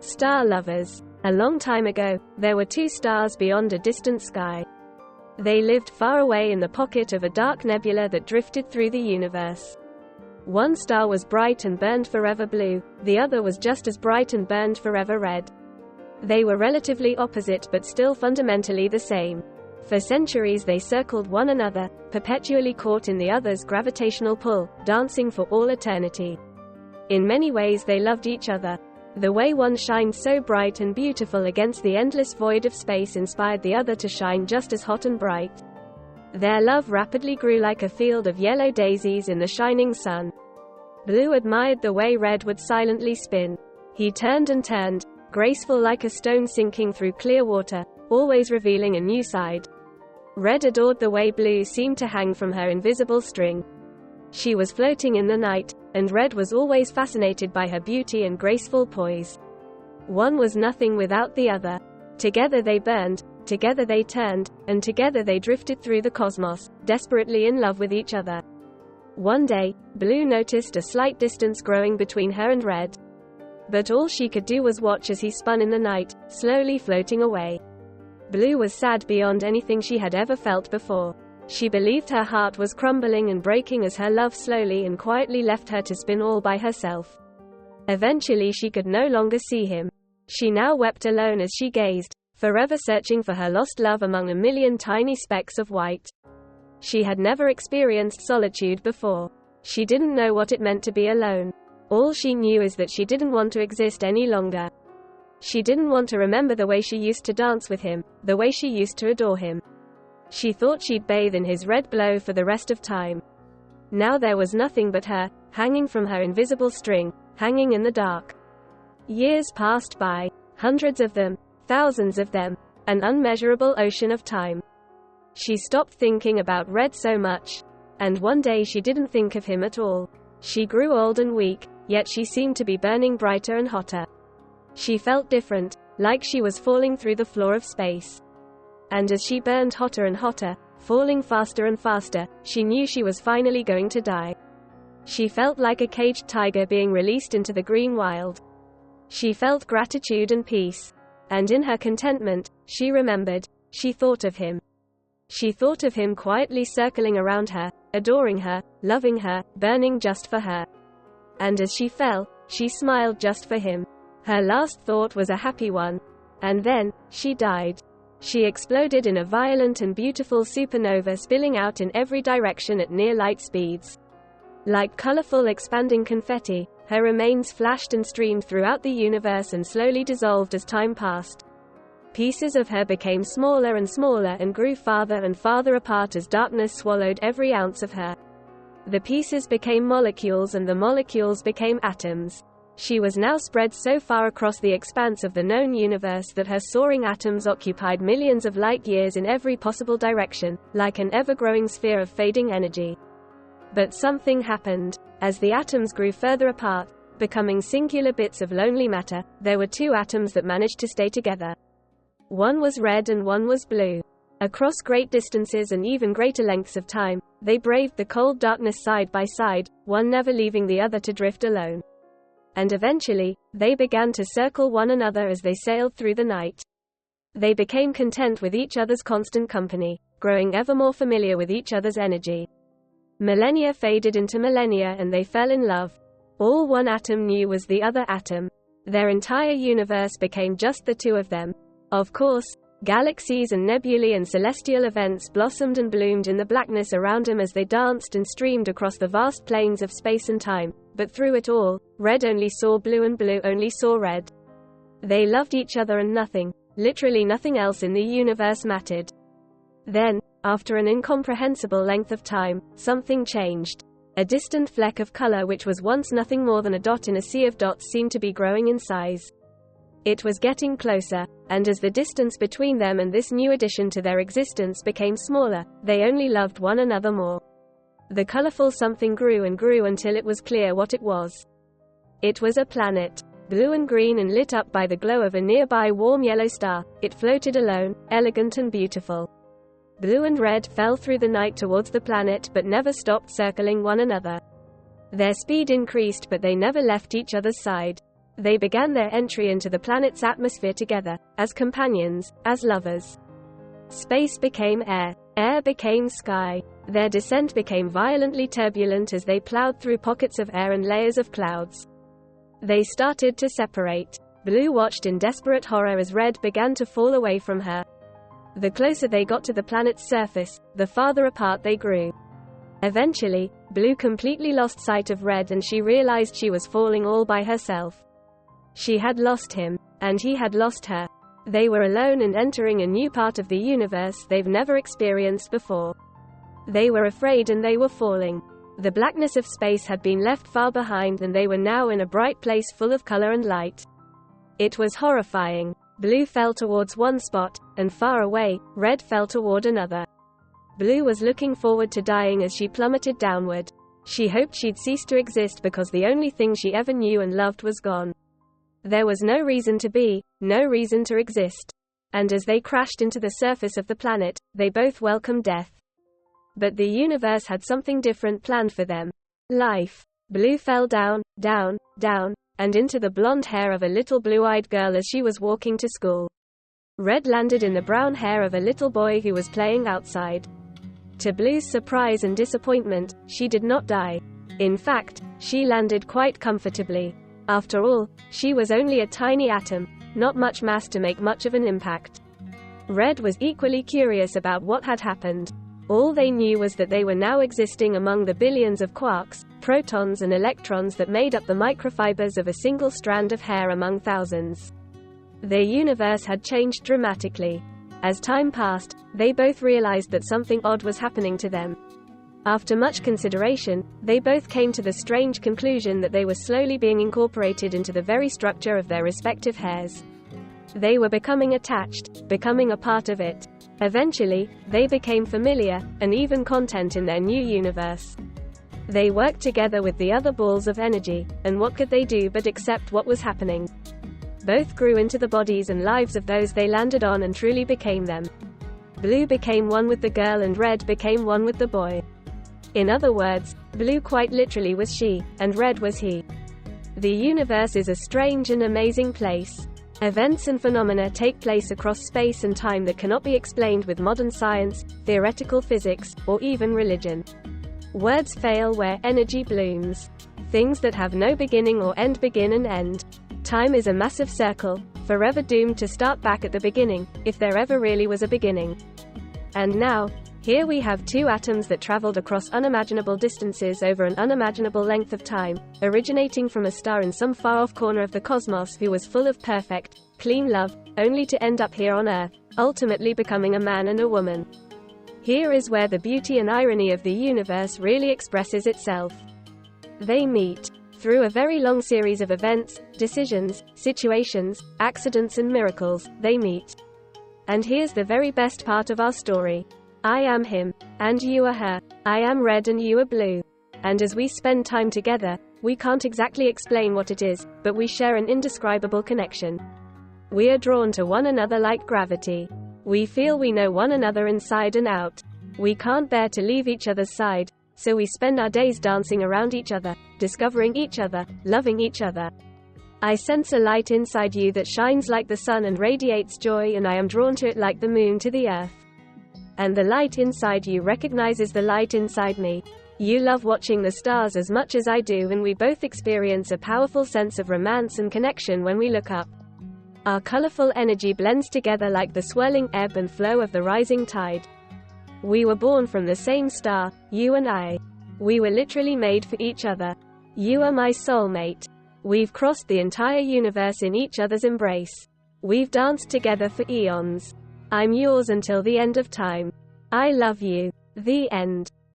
Star lovers. A long time ago, there were two stars beyond a distant sky. They lived far away in the pocket of a dark nebula that drifted through the universe. One star was bright and burned forever blue, the other was just as bright and burned forever red. They were relatively opposite but still fundamentally the same. For centuries they circled one another, perpetually caught in the other's gravitational pull, dancing for all eternity. In many ways they loved each other. The way one shined so bright and beautiful against the endless void of space inspired the other to shine just as hot and bright. Their love rapidly grew like a field of yellow daisies in the shining sun. Blue admired the way red would silently spin. He turned and turned, graceful like a stone sinking through clear water, always revealing a new side. Red adored the way blue seemed to hang from her invisible string. She was floating in the night, and red was always fascinated by her beauty and graceful poise. One was nothing without the other. Together they burned, together they turned, and together they drifted through the cosmos, desperately in love with each other. One day, Blue noticed a slight distance growing between her and Red. But all she could do was watch as he spun in the night, slowly floating away. Blue was sad beyond anything she had ever felt before. She believed her heart was crumbling and breaking as her love slowly and quietly left her to spin all by herself. Eventually she could no longer see him. She now wept alone as she gazed, forever searching for her lost love among a million tiny specks of white. She had never experienced solitude before. She didn't know what it meant to be alone. All she knew is that she didn't want to exist any longer. She didn't want to remember the way she used to dance with him, the way she used to adore him. She thought she'd bathe in his red glow for the rest of time. Now there was nothing but her, hanging from her invisible string, hanging in the dark. Years passed by, hundreds of them, thousands of them, an unmeasurable ocean of time. She stopped thinking about Red so much, and one day she didn't think of him at all. She grew old and weak, yet she seemed to be burning brighter and hotter. She felt different, like she was falling through the floor of space. And as she burned hotter and hotter, falling faster and faster, she knew she was finally going to die. She felt like a caged tiger being released into the green wild. She felt gratitude and peace. And in her contentment, she remembered, she thought of him. She thought of him quietly circling around her, adoring her, loving her, burning just for her. And as she fell, she smiled just for him. Her last thought was a happy one. And then, she died. She exploded in a violent and beautiful supernova, spilling out in every direction at near light speeds. Like colorful expanding confetti, her remains flashed and streamed throughout the universe and slowly dissolved as time passed. Pieces of her became smaller and smaller and grew farther and farther apart as darkness swallowed every ounce of her. The pieces became molecules and the molecules became atoms. She was now spread so far across the expanse of the known universe that her soaring atoms occupied millions of light years in every possible direction, like an ever-growing sphere of fading energy. But something happened. As the atoms grew further apart, becoming singular bits of lonely matter, there were two atoms that managed to stay together. One was red and one was blue. Across great distances and even greater lengths of time, they braved the cold darkness side by side, one never leaving the other to drift alone. And eventually, they began to circle one another as they sailed through the night. They became content with each other's constant company, growing ever more familiar with each other's energy. Millennia faded into millennia and they fell in love. All one atom knew was the other atom. Their entire universe became just the two of them. Of course, galaxies and nebulae and celestial events blossomed and bloomed in the blackness around them as they danced and streamed across the vast plains of space and time, but through it all, red only saw blue and blue only saw red. They loved each other and nothing, literally nothing else in the universe mattered. Then, after an incomprehensible length of time, something changed. A distant fleck of color which was once nothing more than a dot in a sea of dots seemed to be growing in size. It was getting closer, and as the distance between them and this new addition to their existence became smaller, they only loved one another more. The colorful something grew and grew until it was clear what it was. It was a planet, blue and green and lit up by the glow of a nearby warm yellow star. It floated alone, elegant and beautiful. Blue and red fell through the night towards the planet but never stopped circling one another. Their speed increased but they never left each other's side. They began their entry into the planet's atmosphere together, as companions, as lovers. Space became air. Air became sky. Their descent became violently turbulent as they plowed through pockets of air and layers of clouds. They started to separate. Blue watched in desperate horror as Red began to fall away from her. The closer they got to the planet's surface, the farther apart they grew. Eventually, Blue completely lost sight of Red and she realized she was falling all by herself. She had lost him, and he had lost her. They were alone and entering a new part of the universe they've never experienced before. They were afraid and they were falling. The blackness of space had been left far behind and they were now in a bright place full of color and light. It was horrifying. Blue fell towards one spot, and far away, Red fell toward another. Blue was looking forward to dying as she plummeted downward. She hoped she'd cease to exist because the only thing she ever knew and loved was gone. There was no reason to be, no reason to exist. And as they crashed into the surface of the planet, they both welcomed death. But the universe had something different planned for them. Life. Blue fell down, down, down, and into the blonde hair of a little blue-eyed girl as she was walking to school. Red landed in the brown hair of a little boy who was playing outside. To Blue's surprise and disappointment, she did not die. In fact, she landed quite comfortably. After all, she was only a tiny atom, not much mass to make much of an impact. Red was equally curious about what had happened. All they knew was that they were now existing among the billions of quarks, protons and electrons that made up the microfibers of a single strand of hair among thousands. Their universe had changed dramatically. As time passed, they both realized that something odd was happening to them. After much consideration, they both came to the strange conclusion that they were slowly being incorporated into the very structure of their respective hairs. They were becoming attached, becoming a part of it. Eventually, they became familiar, and even content in their new universe. They worked together with the other balls of energy, and what could they do but accept what was happening? Both grew into the bodies and lives of those they landed on and truly became them. Blue became one with the girl and Red became one with the boy. In other words, Blue quite literally was she, and Red was he. The universe is a strange and amazing place. Events and phenomena take place across space and time that cannot be explained with modern science, theoretical physics, or even religion. Words fail where energy blooms. Things that have no beginning or end begin and end. Time is a massive circle, forever doomed to start back at the beginning, if there ever really was a beginning. And now, here we have two atoms that traveled across unimaginable distances over an unimaginable length of time, originating from a star in some far-off corner of the cosmos who was full of perfect, clean love, only to end up here on Earth, ultimately becoming a man and a woman. Here is where the beauty and irony of the universe really expresses itself. They meet. Through a very long series of events, decisions, situations, accidents and miracles, they meet. And here's the very best part of our story. I am him, and you are her. I am Red and you are Blue. And as we spend time together, we can't exactly explain what it is, but we share an indescribable connection. We are drawn to one another like gravity. We feel we know one another inside and out. We can't bear to leave each other's side, so we spend our days dancing around each other, discovering each other, loving each other. I sense a light inside you that shines like the sun and radiates joy, and I am drawn to it like the moon to the earth. And the light inside you recognizes the light inside me. You love watching the stars as much as I do, and we both experience a powerful sense of romance and connection when we look up. Our colorful energy blends together like the swirling ebb and flow of the rising tide. We were born from the same star, you and I. We were literally made for each other. You are my soulmate. We've crossed the entire universe in each other's embrace. We've danced together for eons. I'm yours until the end of time. I love you. The end.